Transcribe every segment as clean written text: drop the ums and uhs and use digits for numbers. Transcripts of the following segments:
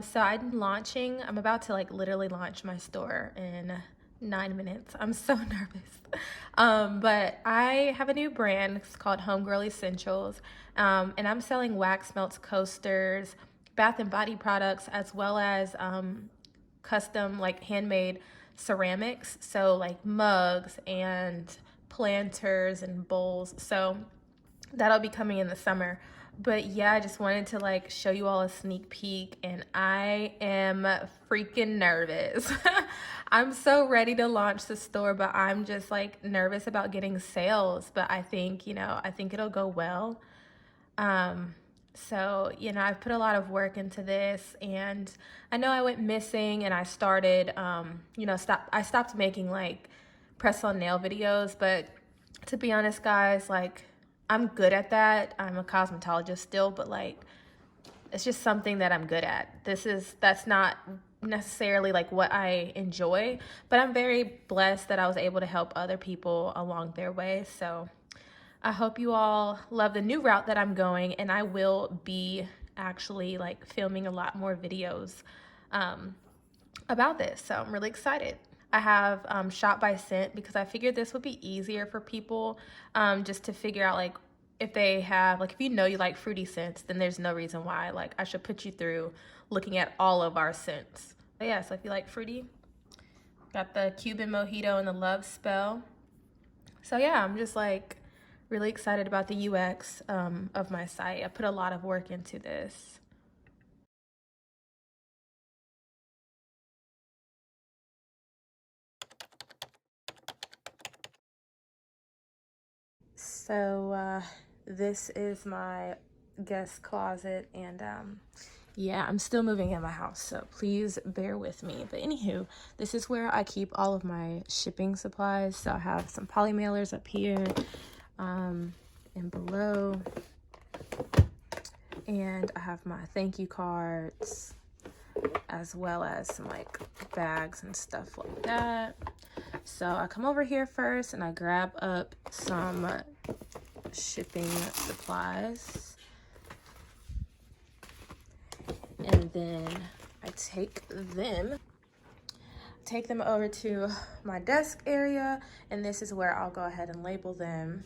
So I'm about to like literally launch my store in 9 minutes. I'm so nervous. But I have a new brand. It's called Homegirl Essentials. And I'm selling wax melts, coasters, bath and body products, as well as custom like handmade ceramics. So like mugs and planters and bowls. So that'll be coming in the summer. But yeah, I just wanted to like show you all a sneak peek, and I am freaking nervous. I'm so ready to launch the store, but I'm just like nervous about getting sales. But I think, I think it'll go well. So, I've put a lot of work into this, and I know I went missing, and I started, I stopped making like press on nail videos, but to be honest, guys, like I'm good at that. I'm a cosmetologist still, but like it's just something that I'm good at. That's not necessarily like what I enjoy, but I'm very blessed that I was able to help other people along their way. So I hope you all love the new route that I'm going, and I will be actually like filming a lot more videos about this. So I'm really excited. I have shop by scent because I figured this would be easier for people just to figure out like if they have, like if you like fruity scents, then there's no reason why like I should put you through looking at all of our scents. But yeah, so if you like fruity, got the Cuban Mojito and the Love Spell. So yeah, I'm just like really excited about the UX of my site. I put a lot of work into this. So this is my guest closet, and yeah, I'm still moving in my house, so please bear with me. But anywho, this is where I keep all of my shipping supplies. So I have some poly mailers up here and below, and I have my thank you cards, as well as some like bags and stuff like that. So I come over here first and I grab up some shipping supplies, and then I take them over to my desk area, and this is where I'll go ahead and label them.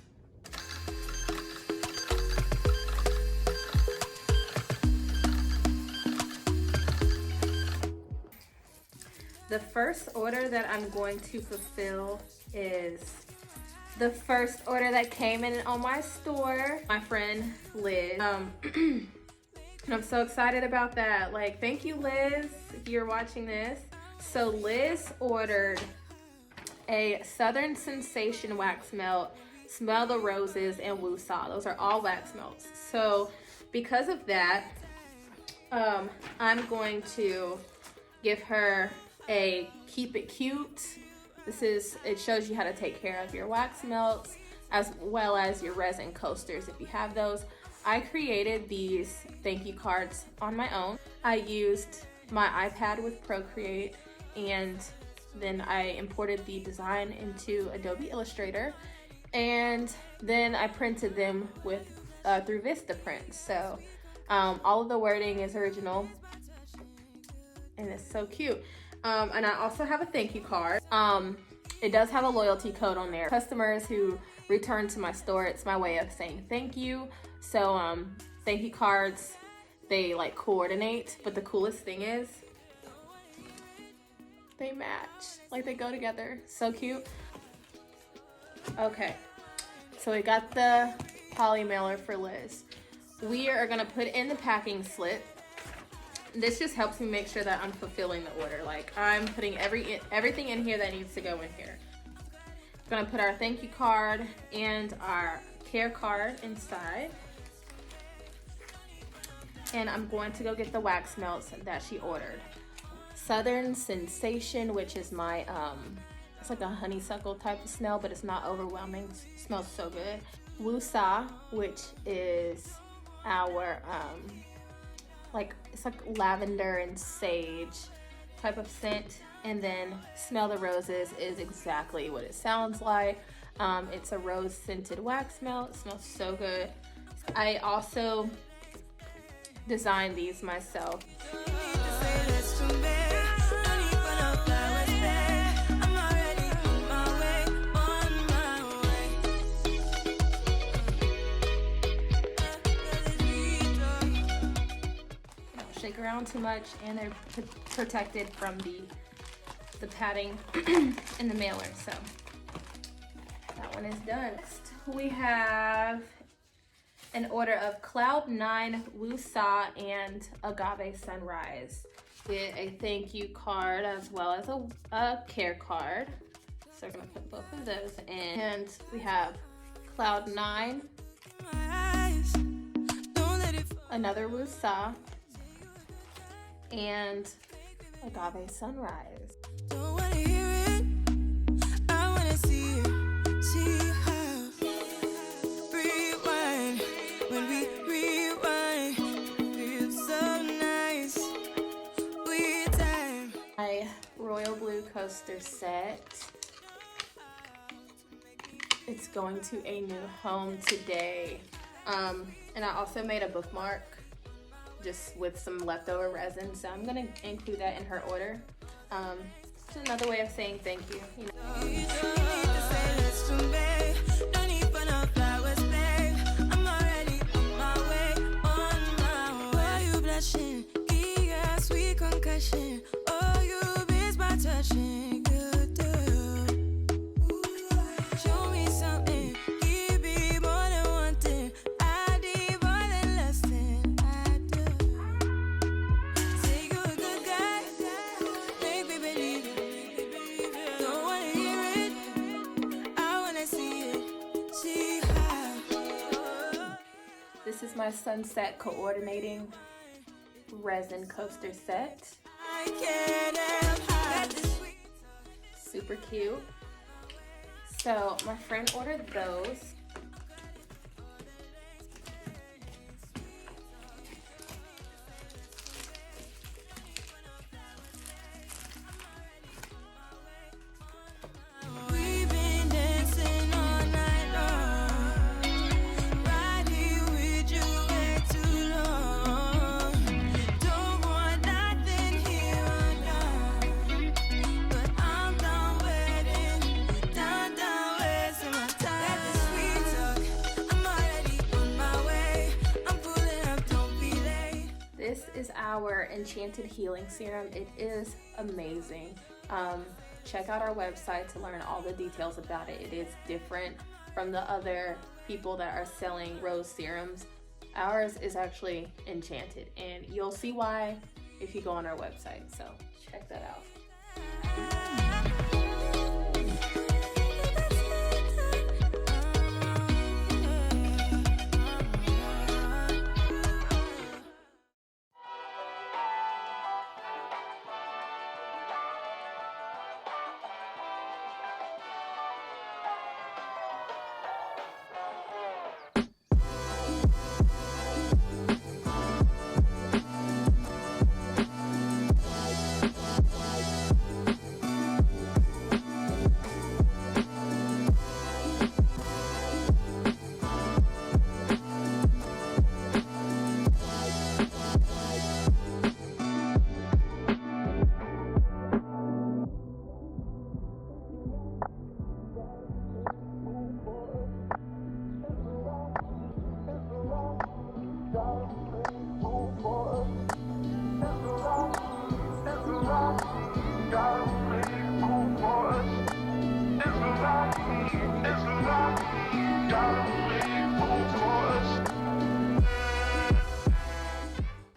The first order that I'm going to fulfill is the first order that came in on my store. My friend Liz. And I'm so excited about that. Like, thank you, Liz, if you're watching this. So Liz ordered a Southern Sensation wax melt, Smell the Roses, and Woosah. Those are all wax melts. So because of that, I'm going to give her a Keep It Cute. It shows you how to take care of your wax melts as well as your resin coasters if you have those. I created these thank you cards on my own. I used my iPad with Procreate, and then I imported the design into Adobe Illustrator, and then I printed them with through Vistaprint. So all of the wording is original, and it's so cute. And I also have a thank you card. It does have a loyalty code on there. Customers who return to my store, it's my way of saying thank you. So thank you cards, they like coordinate, but the coolest thing is they match, like they go together. So cute. Okay, so we got the poly mailer for Liz. We are gonna put in the packing slip. This just helps me make sure that I'm fulfilling the order. Like I'm putting everything in here that needs to go in here. I'm gonna put our thank you card and our care card inside. And I'm going to go get the wax melts that she ordered. Southern Sensation, which is my, it's like a honeysuckle type of smell, but it's not overwhelming. It smells so good. Woosah, which is our, it's like lavender and sage type of scent. And then Smell the Roses is exactly what it sounds like. It's a rose scented wax melt. It smells so good. I also designed these myself. shake around too much, and they're protected from the padding in the mailer. So that one is done. Next, we have an order of Cloud 9 Wusa and Agave Sunrise. Get a thank you card as well as a care card. So we're gonna put both of those in. And we have Cloud 9, another Wusa, and Agave Sunrise. Don't wanna hear it, I wanna see it, see how. Rewind, when we rewind, feels so nice, we time. My royal blue coaster set. It's going to a new home today. And I also made a bookmark just with some leftover resin, so I'm gonna include that in her order. It's another way of saying thank you. You know? This is my sunset coordinating resin coaster set. Super cute. So my friend ordered those. This is our Enchanted Healing Serum. It is amazing. Check out our website to learn all the details about it. It is different from the other people that are selling rose serums. Ours is actually enchanted, and you'll see why if you go on our website. So check that out.